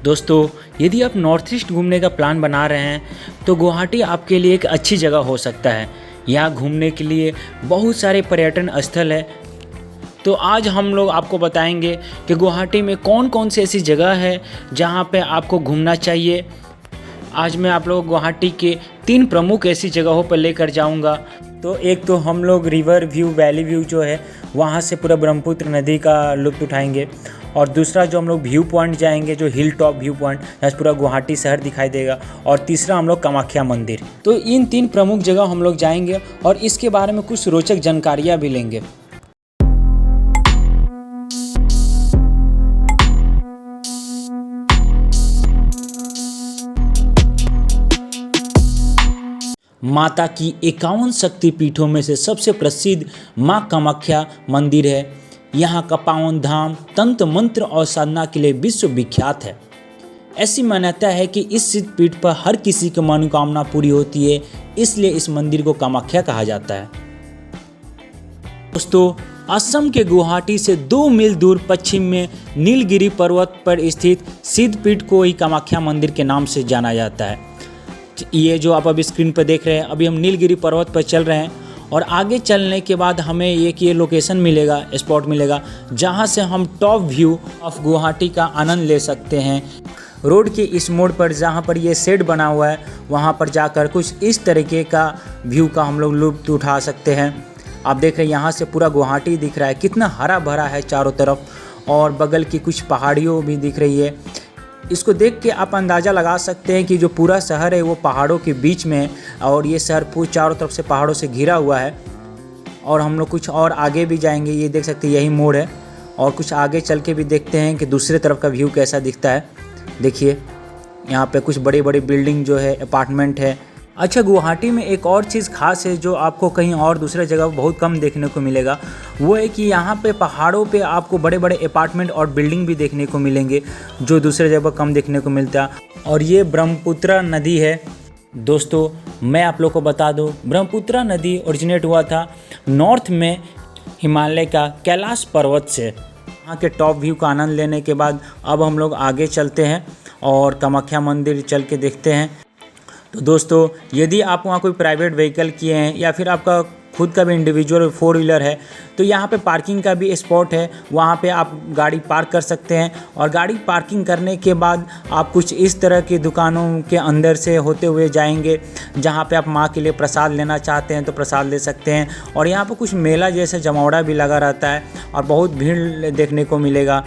दोस्तों, यदि आप नॉर्थ ईस्ट घूमने का प्लान बना रहे हैं तो गुवाहाटी आपके लिए एक अच्छी जगह हो सकता है। यहाँ घूमने के लिए बहुत सारे पर्यटन स्थल है। तो आज हम लोग आपको बताएंगे कि गुवाहाटी में कौन कौन सी ऐसी जगह है जहाँ पे आपको घूमना चाहिए। आज मैं आप लोग गुवाहाटी के 3 प्रमुख ऐसी जगहों पर लेकर जाऊंगा। तो एक तो हम लोग रिवर व्यू, वैली व्यू जो है वहाँ से पूरा ब्रह्मपुत्र नदी का लुत्फ़ उठाएंगे। और दूसरा जो हम लोग व्यू पॉइंट जाएंगे, जो हिल टॉप व्यू पॉइंट, जहाँ पूरा गुवाहाटी शहर दिखाई देगा। और तीसरा हम लोग कामाख्या मंदिर। तो इन 3 प्रमुख जगह हम लोग जाएंगे और इसके बारे में कुछ रोचक जानकारियाँ भी लेंगे। माता की 51 शक्तिपीठों में से सबसे प्रसिद्ध माँ कामाख्या मंदिर है। यहाँ का पावन धाम तंत्र मंत्र और साधना के लिए विश्व विख्यात है। ऐसी मान्यता है कि इस सिद्धपीठ पर हर किसी की मनोकामना पूरी होती है, इसलिए इस मंदिर को कामाख्या कहा जाता है। दोस्तों, असम के गुवाहाटी से 2 मील दूर पश्चिम में नीलगिरी पर्वत पर स्थित सिद्धपीठ को ही कामाख्या मंदिर के नाम से जाना जाता है। ये जो आप अभी स्क्रीन पर देख रहे हैं, अभी हम नीलगिरी पर्वत पर चल रहे हैं और आगे चलने के बाद हमें एक ये लोकेशन मिलेगा, स्पॉट मिलेगा, जहां से हम टॉप व्यू ऑफ गुवाहाटी का आनंद ले सकते हैं। रोड के इस मोड़ पर जहां पर ये शेड बना हुआ है, वहां पर जाकर कुछ इस तरीके का व्यू का हम लोग लुत्फ़ उठा सकते हैं। आप देख रहे हैं यहाँ से पूरा गुवाहाटी दिख रहा है, कितना हरा भरा है चारों तरफ, और बगल की कुछ पहाड़ियों भी दिख रही है। इसको देख के आप अंदाज़ा लगा सकते हैं कि जो पूरा शहर है वो पहाड़ों के बीच में है और ये शहर पूरे चारों तरफ से पहाड़ों से घिरा हुआ है। और हम लोग कुछ और आगे भी जाएंगे, ये देख सकते हैं यही मोड़ है, और कुछ आगे चल के भी देखते हैं कि दूसरे तरफ का व्यू कैसा दिखता है। देखिए यहाँ पे कुछ बड़ी बड़ी बिल्डिंग जो है, अपार्टमेंट है। अच्छा, गुवाहाटी में एक और चीज़ खास है जो आपको कहीं और दूसरे जगह बहुत कम देखने को मिलेगा, वो है कि यहाँ पे पहाड़ों पे आपको बड़े बड़े अपार्टमेंट और बिल्डिंग भी देखने को मिलेंगे, जो दूसरे जगह कम देखने को मिलता है। और ये ब्रह्मपुत्र नदी है। दोस्तों, मैं आप लोग को बता दूँ, ब्रह्मपुत्र नदी ओरिजिनेट हुआ था नॉर्थ में हिमालय का कैलाश पर्वत से। यहाँ के टॉप व्यू का आनंद लेने के बाद अब हम लोग आगे चलते हैं और कामाख्या मंदिर चल के देखते हैं। तो दोस्तों, यदि आप वहाँ कोई प्राइवेट व्हीकल किए हैं या फिर आपका खुद का भी इंडिविजुअल 4 व्हीलर है, तो यहाँ पे पार्किंग का भी स्पॉट है। वहाँ पे आप गाड़ी पार्क कर सकते हैं और गाड़ी पार्किंग करने के बाद आप कुछ इस तरह की दुकानों के अंदर से होते हुए जाएंगे, जहाँ पे आप माँ के लिए प्रसाद लेना चाहते हैं तो प्रसाद ले सकते हैं। और यहाँ पर कुछ मेला जैसा जमावड़ा भी लगा रहता है और बहुत भीड़ देखने को मिलेगा।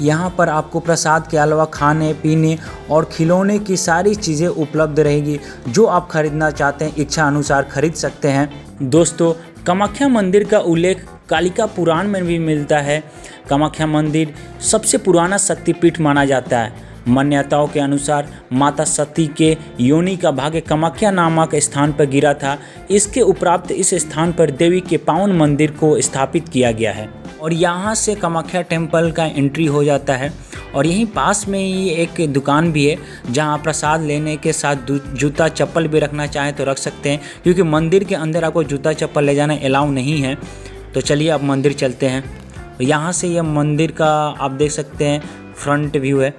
यहाँ पर आपको प्रसाद के अलावा खाने पीने और खिलौने की सारी चीज़ें उपलब्ध रहेगी, जो आप खरीदना चाहते हैं इच्छा अनुसार खरीद सकते हैं। दोस्तों, कामाख्या मंदिर का उल्लेख कालिका पुराण में भी मिलता है। कामाख्या मंदिर सबसे पुराना शक्तिपीठ माना जाता है। मान्यताओं के अनुसार माता सती के योनि का भाग्य कामाख्या नामक स्थान पर गिरा था। इसके उपरांत इस स्थान पर देवी के पावन मंदिर को स्थापित किया गया है और यहाँ से कामाख्या टेम्पल का एंट्री हो जाता है। और यहीं पास में ही एक दुकान भी है, जहाँ प्रसाद लेने के साथ जूता चप्पल भी रखना चाहें तो रख सकते हैं, क्योंकि मंदिर के अंदर आपको जूता चप्पल ले जाना अलाउ नहीं है। तो चलिए अब मंदिर चलते हैं। यहाँ से ये मंदिर का आप देख सकते हैं फ्रंट व्यू है,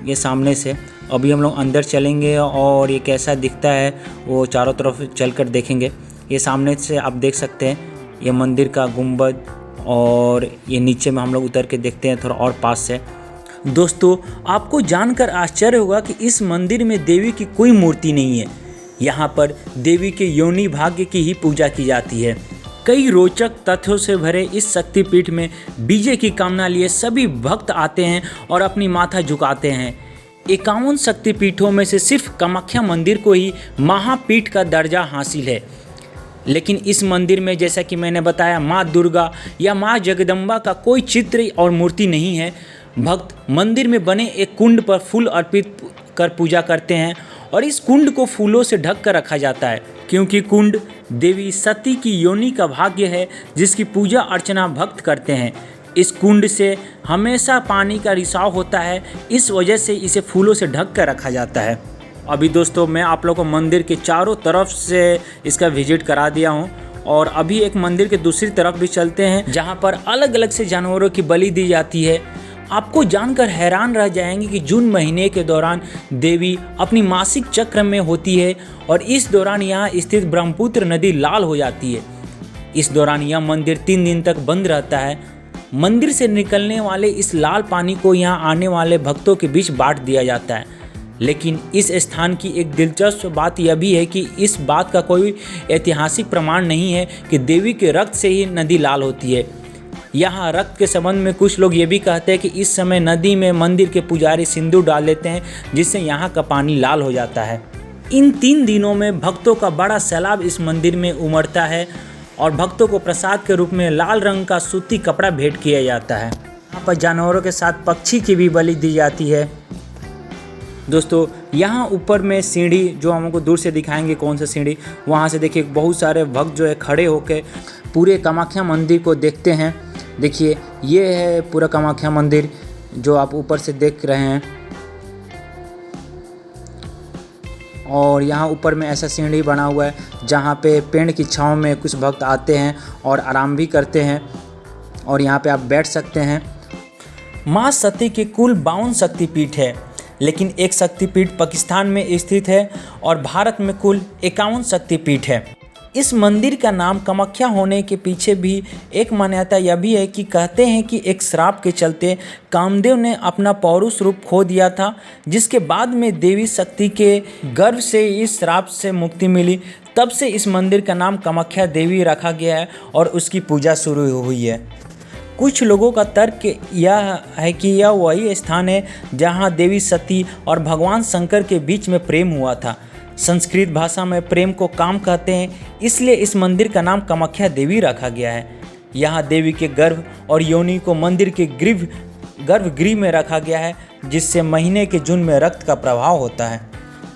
ये सामने से। अभी हम लोग अंदर चलेंगे और ये कैसा दिखता है वो चारों तरफ चलकर देखेंगे। ये सामने से आप देख सकते हैं ये मंदिर का गुंबद, और ये नीचे में हम लोग उतर के देखते हैं थोड़ा और पास से। दोस्तों, आपको जानकर आश्चर्य होगा कि इस मंदिर में देवी की कोई मूर्ति नहीं है। यहाँ पर देवी के योनि भाग्य की ही पूजा की जाती है। कई रोचक तथ्यों से भरे इस शक्तिपीठ में विजय की कामना लिए सभी भक्त आते हैं और अपनी माथा झुकाते हैं। 51 शक्तिपीठों में से सिर्फ कामाख्या मंदिर को ही महापीठ का दर्जा हासिल है। लेकिन इस मंदिर में, जैसा कि मैंने बताया, माँ दुर्गा या माँ जगदम्बा का कोई चित्र और मूर्ति नहीं है। भक्त मंदिर में बने एक कुंड पर फूल अर्पित कर पूजा करते हैं और इस कुंड को फूलों से ढक कर रखा जाता है, क्योंकि कुंड देवी सती की योनि का भाग्य है, जिसकी पूजा अर्चना भक्त करते हैं। इस कुंड से हमेशा पानी का रिसाव होता है, इस वजह से इसे फूलों से ढक कर रखा जाता है। अभी दोस्तों, मैं आप लोगों को मंदिर के चारों तरफ से इसका विजिट करा दिया हूँ और अभी एक मंदिर के दूसरी तरफ भी चलते हैं, जहाँ पर अलग अलग से जानवरों की बलि दी जाती है। आपको जानकर हैरान रह जाएंगे कि जून महीने के दौरान देवी अपनी मासिक चक्र में होती है और इस दौरान यहाँ स्थित ब्रह्मपुत्र नदी लाल हो जाती है। इस दौरान यह मंदिर 3 दिन तक बंद रहता है। मंदिर से निकलने वाले इस लाल पानी को यहाँ आने वाले भक्तों के बीच बांट दिया जाता है। लेकिन इस स्थान की एक दिलचस्प बात यह भी है कि इस बात का कोई ऐतिहासिक प्रमाण नहीं है कि देवी के रक्त से ही नदी लाल होती है। यहाँ रक्त के संबंध में कुछ लोग ये भी कहते हैं कि इस समय नदी में मंदिर के पुजारी सिंदूर डाल देते हैं, जिससे यहाँ का पानी लाल हो जाता है। इन 3 दिनों में भक्तों का बड़ा सैलाब इस मंदिर में उमड़ता है और भक्तों को प्रसाद के रूप में लाल रंग का सूती कपड़ा भेंट किया जाता है। यहाँ पर जानवरों के साथ पक्षी की भी बलि दी जाती है। दोस्तों, यहाँ ऊपर में सीढ़ी जो हमको दूर से दिखाएंगे कौन सा सीढ़ी, वहाँ से देखिए बहुत सारे भक्त जो है खड़े होकर पूरे कामाख्या मंदिर को देखते हैं। देखिए ये है पूरा कामाख्या मंदिर जो आप ऊपर से देख रहे हैं। और यहाँ ऊपर में ऐसा सीढ़ी बना हुआ है जहाँ पे पेड़ की छांव में कुछ भक्त आते हैं और आराम भी करते हैं और यहाँ पे आप बैठ सकते हैं। माँ सती के कुल 52 शक्तिपीठ है, लेकिन एक शक्तिपीठ पाकिस्तान में स्थित है और भारत में कुल 51 शक्तिपीठ है। इस मंदिर का नाम कामाख्या होने के पीछे भी एक मान्यता यह भी है कि कहते हैं कि एक श्राप के चलते कामदेव ने अपना पौरुष रूप खो दिया था, जिसके बाद में देवी शक्ति के गर्भ से इस श्राप से मुक्ति मिली। तब से इस मंदिर का नाम कामाख्या देवी रखा गया है और उसकी पूजा शुरू हुई है। कुछ लोगों का तर्क यह है कि यह वही स्थान है जहां देवी सती और भगवान शंकर के बीच में प्रेम हुआ था। संस्कृत भाषा में प्रेम को काम कहते हैं, इसलिए इस मंदिर का नाम कामाख्या देवी रखा गया है। यहाँ देवी के गर्भ और योनि को मंदिर के गर्भगृह में रखा गया है, जिससे महीने के जून में रक्त का प्रवाह होता है।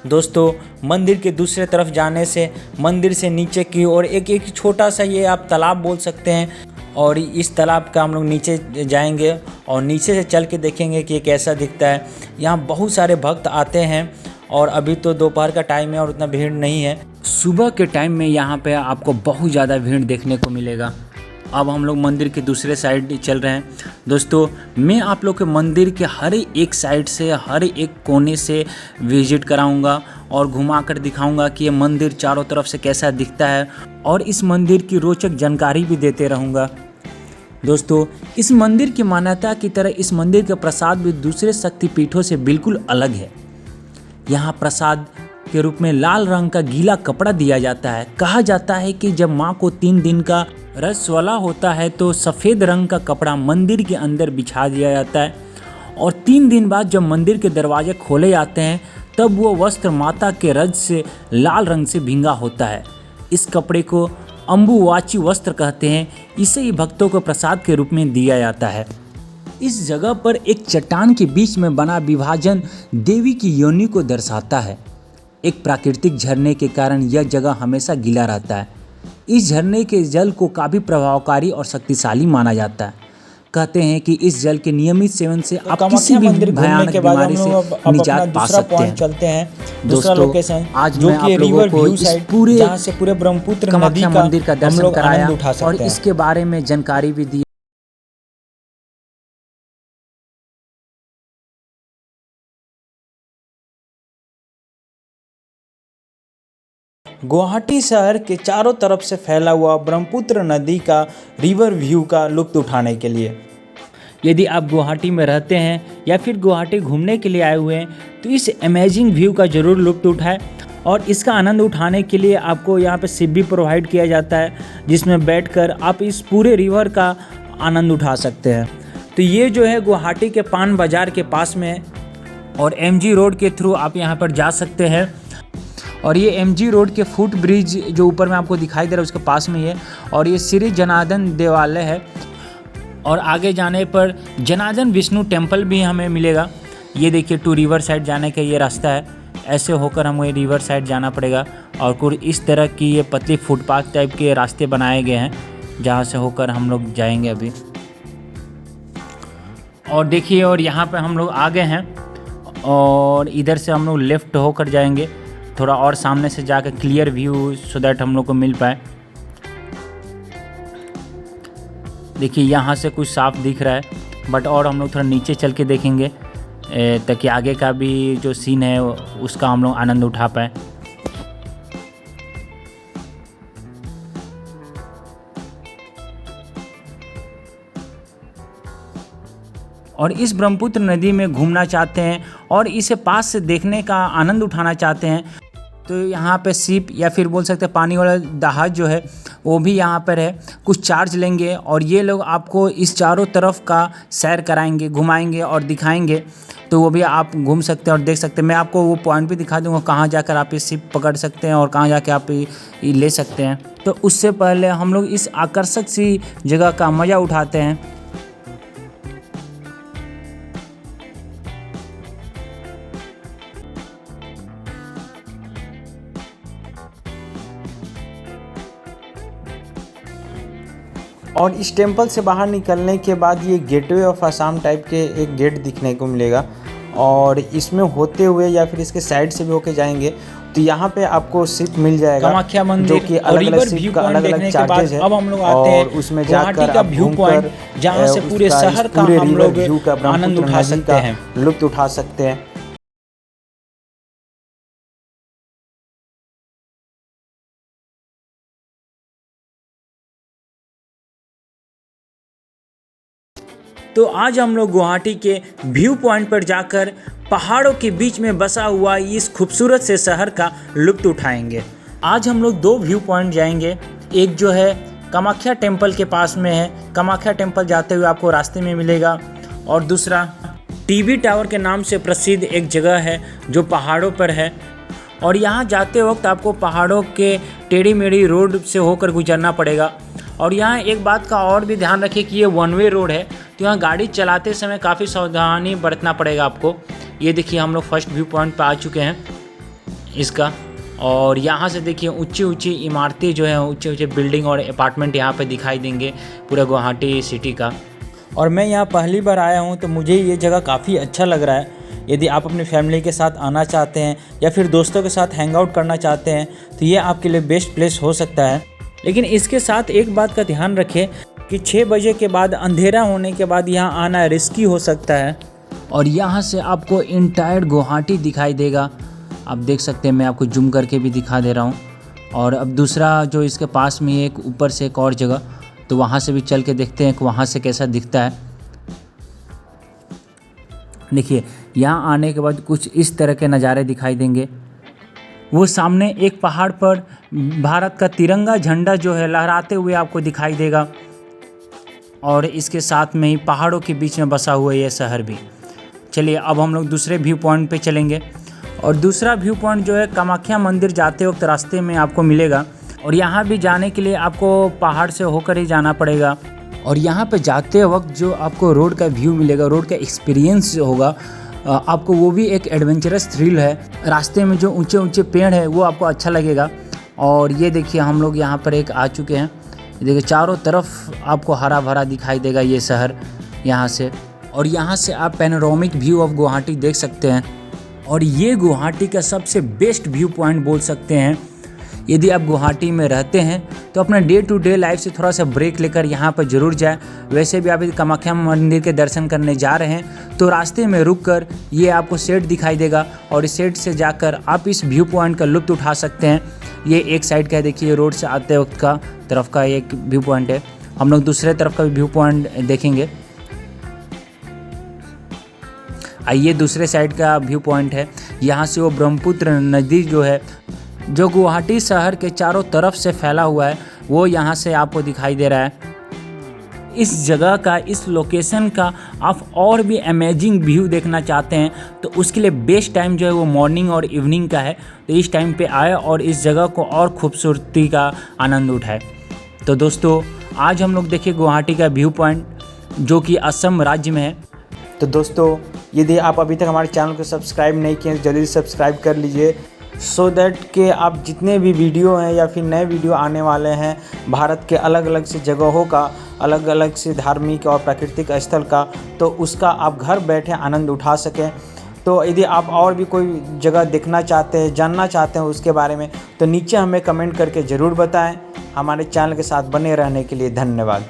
दोस्तों, मंदिर के दूसरे तरफ जाने से मंदिर से नीचे की ओर एक छोटा सा ये आप तालाब बोल सकते हैं और इस तालाब का हम लोग नीचे जाएंगे और नीचे से चल के देखेंगे कि ये कैसा दिखता है। यहाँ बहुत सारे भक्त आते हैं और अभी तो दोपहर का टाइम है और उतना भीड़ नहीं है। सुबह के टाइम में यहाँ पे आपको बहुत ज़्यादा भीड़ देखने को मिलेगा। अब हम लोग मंदिर के दूसरे साइड चल रहे हैं। दोस्तों, मैं आप लोग के मंदिर के हर एक साइड से हर एक कोने से विजिट कराऊंगा और घुमा कर दिखाऊंगा कि ये मंदिर चारों तरफ से कैसा दिखता है और इस मंदिर की रोचक जानकारी भी देते रहूँगा। दोस्तों, इस मंदिर की मान्यता की तरह इस मंदिर का प्रसाद भी दूसरे शक्तिपीठों से बिल्कुल अलग है। यहाँ प्रसाद के रूप में लाल रंग का गीला कपड़ा दिया जाता है। कहा जाता है कि जब माँ को 3 दिन का रजस्वला होता है तो सफ़ेद रंग का कपड़ा मंदिर के अंदर बिछा दिया जाता है और 3 दिन बाद जब मंदिर के दरवाजे खोले जाते हैं तब वो वस्त्र माता के रज से लाल रंग से भींगा होता है। इस कपड़े को अम्बुवाची वस्त्र कहते हैं। इसे ही भक्तों को प्रसाद के रूप में दिया जाता है। इस जगह पर एक चट्टान के बीच में बना विभाजन देवी की योनि को दर्शाता है। एक प्राकृतिक झरने के कारण यह जगह हमेशा गीला रहता है। इस झरने के जल को काफ़ी प्रभावकारी और शक्तिशाली माना जाता है। कहते हैं कि इस जल के नियमित सेवन से आप किसी भी भयानक बीमारी से निजात पा सकते हैं। चलते हैं दोस्तों, आज मैं आप लोगों को इस पूरे ब्रह्मपुत्र कामाख्या मंदिर का दर्शन कराया और इसके बारे में जानकारी भी दी। गुवाहाटी शहर के चारों तरफ से फैला हुआ ब्रह्मपुत्र नदी का रिवर व्यू का लुत्फ उठाने के लिए यदि आप गुवाहाटी में रहते हैं या फिर गुवाहाटी घूमने के लिए आए हुए हैं तो इस अमेजिंग व्यू का ज़रूर लुत्फ उठाएं। और इसका आनंद उठाने के लिए आपको यहाँ पे शिप भी प्रोवाइड किया जाता है, जिसमें बैठकर आप इस पूरे रिवर का आनंद उठा सकते हैं। तो ये जो है गुवाहाटी के पान बाज़ार के पास में है और MG रोड के थ्रू आप यहाँ पर जा सकते हैं। और ये MG रोड के फुट ब्रिज जो ऊपर में आपको दिखाई दे रहा है उसके पास में ही है और ये श्री जनार्दन देवालय है। और आगे जाने पर जनार्दन विष्णु टेम्पल भी हमें मिलेगा। ये देखिए टू रिवर साइड जाने का ये रास्ता है। ऐसे होकर हमें रिवर साइड जाना पड़ेगा और कुछ इस तरह की ये पतली फुटपाथ टाइप के रास्ते बनाए गए हैं जहाँ से होकर हम लोग जाएंगे अभी। और देखिए और यहाँ पे हम लोग आ गए हैं और इधर से हम लोग लेफ़्ट होकर जाएंगे थोड़ा और सामने से जाकर क्लियर व्यू सो दैट हम लोग को मिल पाए। देखिए यहाँ से कुछ साफ दिख रहा है। बट और हम लोग थोड़ा नीचे चल के देखेंगे ताकि आगे का भी जो सीन है उसका हम लोग आनंद उठा पाए। और इस ब्रह्मपुत्र नदी में घूमना चाहते हैं और इसे पास से देखने का आनंद उठाना चाहते हैं तो यहाँ पे शिप या फिर बोल सकते हैं पानी वाला जहाज जो है वो भी यहाँ पर है। कुछ चार्ज लेंगे और ये लोग आपको इस चारों तरफ का सैर कराएंगे, घुमाएंगे और दिखाएंगे, तो वो भी आप घूम सकते हैं और देख सकते हैं। मैं आपको वो पॉइंट भी दिखा दूँगा कहाँ जाकर आप ये शिप पकड़ सकते हैं और कहाँ जाकर आप ये ले सकते हैं। तो उससे पहले हम लोग इस आकर्षक सी जगह का मज़ा उठाते हैं। और इस टेंपल से बाहर निकलने के बाद ये गेटवे ऑफ आसाम टाइप के एक गेट दिखने को मिलेगा और इसमें होते हुए या फिर इसके साइड से भी होके जाएंगे तो यहाँ पे आपको शिप मिल जाएगा कामाख्या मंदिर जो कि अलग-अलग शिप का अलग-अलग चार्जेज है। अब हम लोग आते हैं उसमें गुवाहाटी जाकर का व्यू पॉइंट जहाँ से पूरे शहर का हम लोग आनंद उठा सकते हैं, लुत्फ उठा सकते हैं। तो आज हम लोग गुवाहाटी के व्यू पॉइंट पर जाकर पहाड़ों के बीच में बसा हुआ इस खूबसूरत से शहर का लुत्फ उठाएंगे। आज हम लोग दो व्यू पॉइंट जाएंगे, एक जो है कामाख्या टेम्पल के पास में है, कामाख्या टेम्पल जाते हुए आपको रास्ते में मिलेगा, और दूसरा टीवी टावर के नाम से प्रसिद्ध एक जगह है जो पहाड़ों पर है और यहाँ जाते वक्त आपको पहाड़ों के टेढ़ी मेढ़ी रोड से होकर गुजरना पड़ेगा। और यहाँ एक बात का और भी ध्यान रखिए कि ये वन वे रोड है तो यहाँ गाड़ी चलाते समय काफ़ी सावधानी बरतना पड़ेगा आपको। ये देखिए हम लोग फर्स्ट व्यू पॉइंट पर आ चुके हैं इसका, और यहाँ से देखिए ऊंची ऊंची इमारतें जो हैं, ऊंचे ऊंचे बिल्डिंग और अपार्टमेंट यहाँ पे दिखाई देंगे पूरा गुवाहाटी सिटी का। और मैं यहाँ पहली बार आया हूँ तो मुझे ये जगह काफ़ी अच्छा लग रहा है। यदि आप अपनी फैमिली के साथ आना चाहते हैं या फिर दोस्तों के साथ हैंग आउट करना चाहते हैं तो ये आपके लिए बेस्ट प्लेस हो सकता है। लेकिन इसके साथ एक बात का ध्यान रखें कि 6 बजे के बाद अंधेरा होने के बाद यहाँ आना रिस्की हो सकता है। और यहाँ से आपको इंटायर गुवाहाटी दिखाई देगा, आप देख सकते हैं, मैं आपको जूम करके भी दिखा दे रहा हूँ। और अब दूसरा जो इसके पास में एक ऊपर से एक और जगह, तो वहाँ से भी चल के देखते हैं कि वहाँ से कैसा दिखता है। देखिए यहाँ आने के बाद कुछ इस तरह के नज़ारे दिखाई देंगे। वो सामने एक पहाड़ पर भारत का तिरंगा झंडा जो है लहराते हुए आपको दिखाई देगा और इसके साथ में ही पहाड़ों के बीच में बसा हुआ ये शहर भी। चलिए अब हम लोग दूसरे व्यू पॉइंट पे चलेंगे और दूसरा व्यू पॉइंट जो है कामाख्या मंदिर जाते वक्त रास्ते में आपको मिलेगा और यहाँ भी जाने के लिए आपको पहाड़ से होकर ही जाना पड़ेगा। और यहाँ पे जाते वक्त जो आपको रोड का व्यू मिलेगा, रोड का एक्सपीरियंस जो होगा आपको, वो भी एक एडवेंचरस थ्रिल है। रास्ते में जो ऊंचे ऊंचे पेड़ है वो आपको अच्छा लगेगा। और ये देखिए हम लोग यहाँ पर एक आ चुके हैं, देखिए चारों तरफ आपको हरा भरा दिखाई देगा ये शहर यहाँ से। और यहाँ से आप पैनोरामिक व्यू ऑफ गुवाहाटी देख सकते हैं और ये गुवाहाटी का सबसे बेस्ट व्यू पॉइंट बोल सकते हैं। यदि आप गुवाहाटी में रहते हैं तो अपना डे टू डे लाइफ से थोड़ा सा ब्रेक लेकर यहाँ पर ज़रूर जाएं। वैसे भी आप यदि कामाख्या मंदिर के दर्शन करने जा रहे हैं तो रास्ते में रुककर ये आपको सेट दिखाई देगा और इस सेट से जाकर आप इस व्यू पॉइंट का लुत्फ उठा सकते हैं। ये एक साइड का है, देखिए रोड से आते वक्त का तरफ का एक व्यू पॉइंट है। हम लोग दूसरे तरफ का भी व्यू पॉइंट देखेंगे। आइए दूसरे साइड का व्यू पॉइंट है, यहाँ से वो ब्रह्मपुत्र नदी जो है जो गुवाहाटी शहर के चारों तरफ से फैला हुआ है वो यहाँ से आपको दिखाई दे रहा है। इस जगह का, इस लोकेशन का आप और भी अमेजिंग व्यू देखना चाहते हैं तो उसके लिए बेस्ट टाइम जो है वो मॉर्निंग और इवनिंग का है। तो इस टाइम पे आए और इस जगह को और खूबसूरती का आनंद उठाए। तो दोस्तों आज हम लोग देखे गुवाहाटी का व्यू पॉइंट जो कि असम राज्य में है। तो दोस्तों यदि आप अभी तक हमारे चैनल को सब्सक्राइब नहीं किए तो जल्दी से सब्सक्राइब कर लीजिए सो दैट कि आप जितने भी वीडियो हैं या फिर नए वीडियो आने वाले हैं भारत के अलग अलग से जगहों का, अलग अलग से धार्मिक और प्राकृतिक स्थल का, तो उसका आप घर बैठे आनंद उठा सकें। तो यदि आप और भी कोई जगह देखना चाहते हैं, जानना चाहते हैं उसके बारे में तो नीचे हमें कमेंट करके ज़रूर बताएं। हमारे चैनल के साथ बने रहने के लिए धन्यवाद।